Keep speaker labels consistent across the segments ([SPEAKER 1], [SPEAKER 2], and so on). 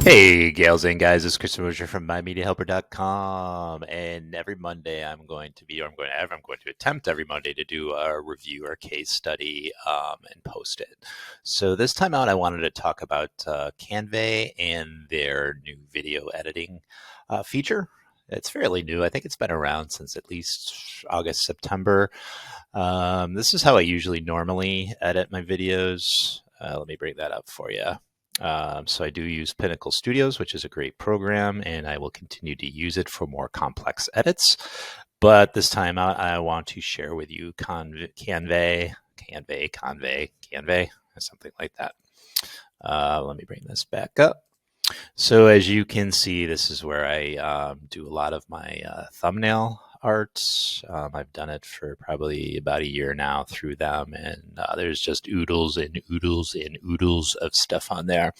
[SPEAKER 1] Hey, gals and guys, it's Chris Mosier from MyMediaHelper.com, and every Monday I'm going to attempt every Monday to do a review or case study and post it. So this time out, I wanted to talk about Canva and their new video editing feature. It's fairly new. I think it's been around since at least August, September. This is how I usually normally edit my videos. Let me bring that up for you. So I do use Pinnacle Studios, which is a great program, and I will continue to use it for more complex edits. But this time out, I want to share with you Canva, something like that. Let me bring this back up. So as you can see, this is where I do a lot of my thumbnail art. I've done it for probably about a year now through them, and there's just oodles and oodles and oodles of stuff on there.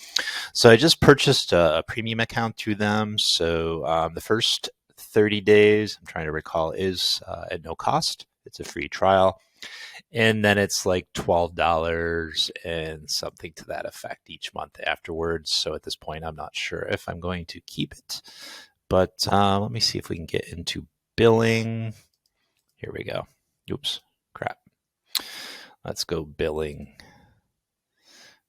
[SPEAKER 1] So I just purchased a premium account through them. So the first 30 days, I'm trying to recall, is at no cost. It's a free trial. And then it's like $12 and something to that effect each month afterwards. So at this point, I'm not sure if I'm going to keep it. But let me see if we can get into billing. Here we go. Oops, crap. Let's go billing.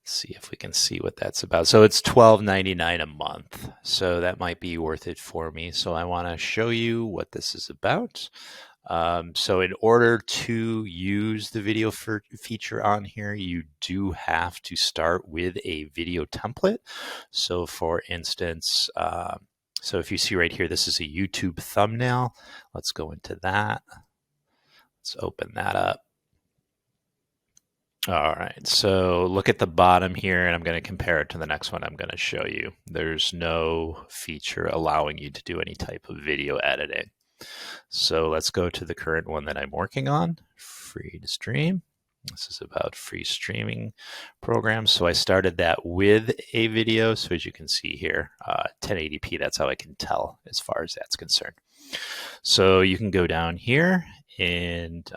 [SPEAKER 1] See if we can see what that's about. So it's $12.99 a month. So that might be worth it for me. So I want to show you what this is about. So in order to use the video feature on here, you do have to start with a video template. So for instance, so if you see right here, this is a YouTube thumbnail. Let's go into that. Let's open that up. All right, so look at the bottom here, and I'm going to compare it to the next one I'm going to show you. There's no feature allowing you to do any type of video editing. So let's go to the current one that I'm working on, free to stream. This is about free streaming programs. So I started that with a video. So as you can see here, 1080p, that's how I can tell as far as that's concerned. So you can go down here and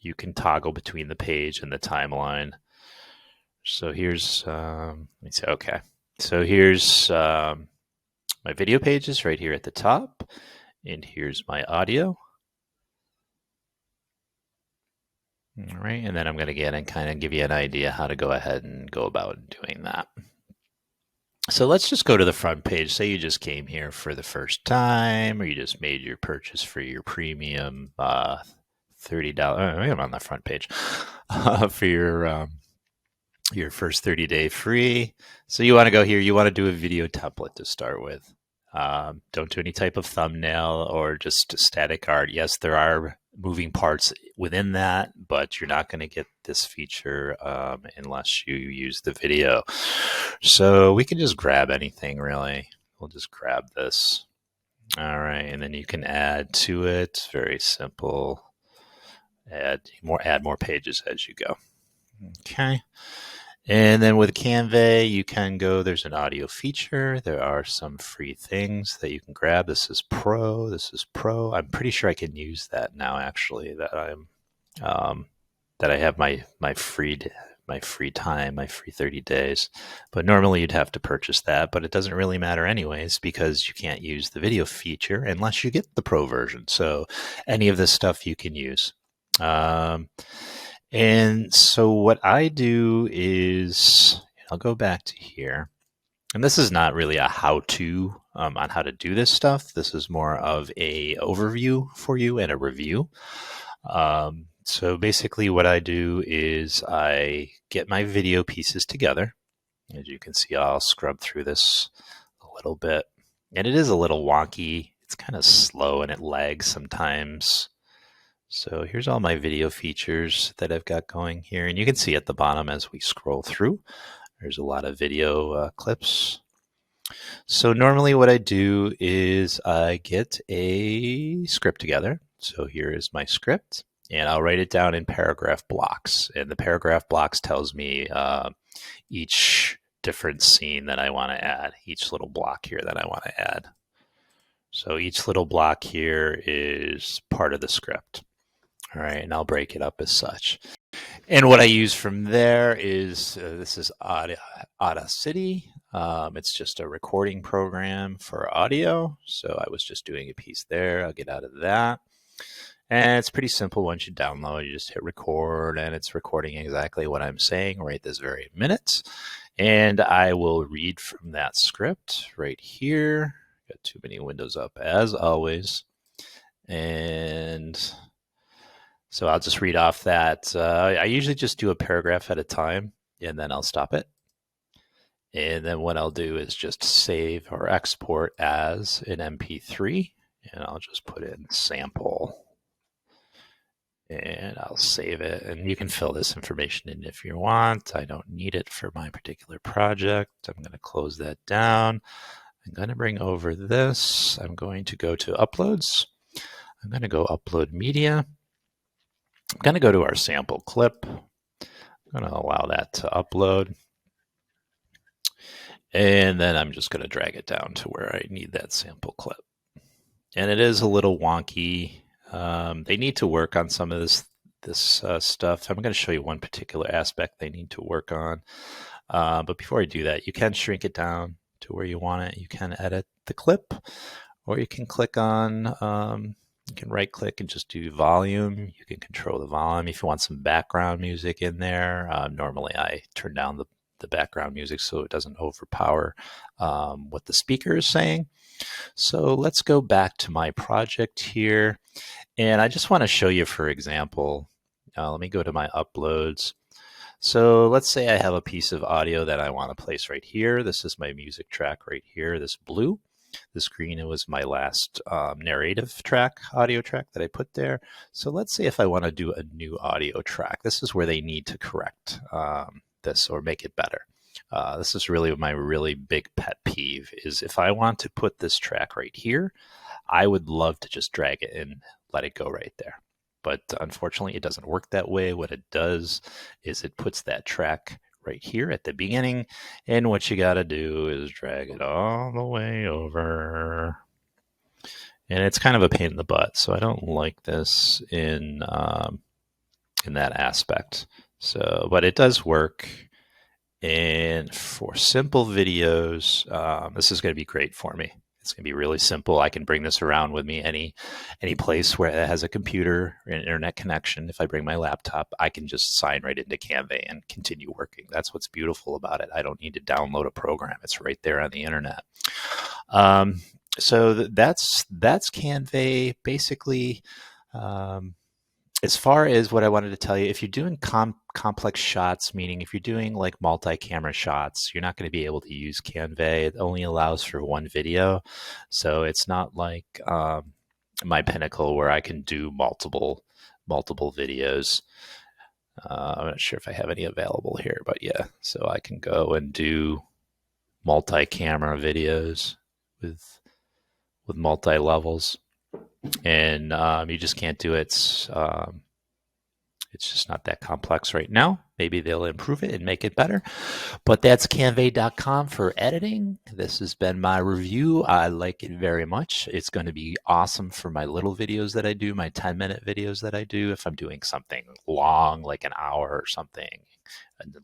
[SPEAKER 1] you can toggle between the page and the timeline. So here's, let me see, okay. So here's my video pages right here at the top, and here's my audio. All right, and then I'm going to get and kind of give you an idea how to go ahead and go about doing that. So let's just go to the front page. Say you just came here for the first time, or you just made your purchase for your premium $30. I'm on the front page for your first 30-day free. So you want to go here. You want to do a video template to start with. Don't do any type of thumbnail or just static art. Yes, there are moving parts within that, but you're not going to get this feature unless you use the video. So we can just grab anything, really. We'll just grab this. All right, and then you can add to it. Very simple. Add more pages as you go. Okay. And then with Canva, you can go, there's an audio feature. There are some free things that you can grab. This is Pro. This is Pro. I'm pretty sure I can use that now, actually, that I have my free time, my free 30 days. But normally you'd have to purchase that, but it doesn't really matter anyways because you can't use the video feature unless you get the Pro version. So any of this stuff you can use. And so what I do is, I'll go back to here. And this is not really a how-to on how to do this stuff. This is more of a overview for you and a review. So basically what I do is I get my video pieces together. As you can see, I'll scrub through this a little bit. And it is a little wonky. It's kind of slow and it lags sometimes. So here's all my video features that I've got going here. And you can see at the bottom as we scroll through, there's a lot of video clips. So normally what I do is I get a script together. So here is my script, and I'll write it down in paragraph blocks. And the paragraph blocks tells me each different scene that I want to add, each little block here that I want to add. So each little block here is part of the script. All right, and I'll break it up as such. And what I use from there is this is Audacity. It's just a recording program for audio. So I was just doing a piece there. I'll get out of that. And it's pretty simple. Once you download, you just hit record, and it's recording exactly what I'm saying right this very minute. And I will read from that script right here. Got too many windows up as always. And so I'll just read off that. I usually just do a paragraph at a time, and then I'll stop it. And then what I'll do is just save or export as an MP3, and I'll just put in sample. And I'll save it, and you can fill this information in if you want. I don't need it for my particular project. I'm going to close that down. I'm going to bring over this. I'm going to go to uploads. I'm going to go upload media. I'm going to go to our sample clip. I'm going to allow that to upload. And then I'm just going to drag it down to where I need that sample clip. And it is a little wonky. They need to work on some of this stuff. I'm going to show you one particular aspect they need to work on. But before I do that, you can shrink it down to where you want it. You can edit the clip, or you can click on, you can right click and just do volume. You can control the volume. If you want some background music in there, normally I turn down the background music so it doesn't overpower what the speaker is saying. So let's go back to my project here. And I just want to show you, for example, let me go to my uploads. So let's say I have a piece of audio that I want to place right here. This is my music track right here, this blue. This green was my last narrative track, audio track that I put there. So let's say if I want to do a new audio track, this is where they need to correct this or make it better. This is really my really big pet peeve is if I want to put this track right here, I would love to just drag it and let it go right there. But unfortunately, it doesn't work that way. What it does is it puts that track right here at the beginning. And what you got to do is drag it all the way over. And it's kind of a pain in the butt. So I don't like this in that aspect. So, but it does work. And for simple videos, this is going to be great for me. It's going to be really simple. I can bring this around with me any place where it has a computer or an internet connection. If I bring my laptop, I can just sign right into Canva and continue working. That's what's beautiful about it. I don't need to download a program. It's right there on the internet. So that's Canva. Basically, as far as what I wanted to tell you, if you're doing complex shots, meaning if you're doing like multi-camera shots, you're not going to be able to use Canva. It only allows for one video. So it's not like my Pinnacle where I can do multiple videos. I'm not sure if I have any available here, but yeah. So I can go and do multi-camera videos with multi-levels. And you just can't do it. It's just not that complex right now. Maybe they'll improve it and make it better. But that's canva.com for editing. This has been my review. I like it very much. It's going to be awesome for my little videos that I do, my 10-minute videos that I do. If I'm doing something long, like an hour or something,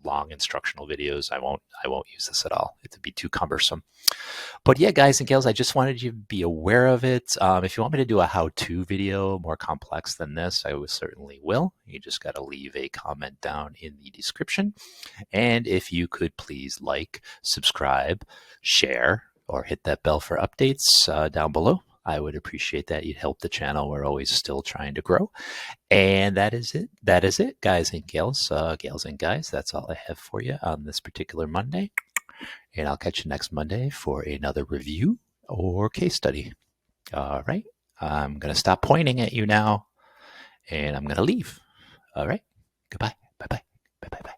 [SPEAKER 1] long instructional videos, I won't use this at all. It'd be too cumbersome. But yeah, guys and gals, I just wanted you to be aware of it. If you want me to do a how-to video more complex than this, I certainly will. You just got to leave a comment down in the description. And if you could please like, subscribe, share, or hit that bell for updates down below. I would appreciate that. You'd help the channel. We're always still trying to grow. And that is it. That is it, guys and gals. Gals and guys, that's all I have for you on this particular Monday. And I'll catch you next Monday for another review or case study. All right. I'm going to stop pointing at you now, and I'm going to leave. All right. Goodbye. Bye-bye. Bye-bye.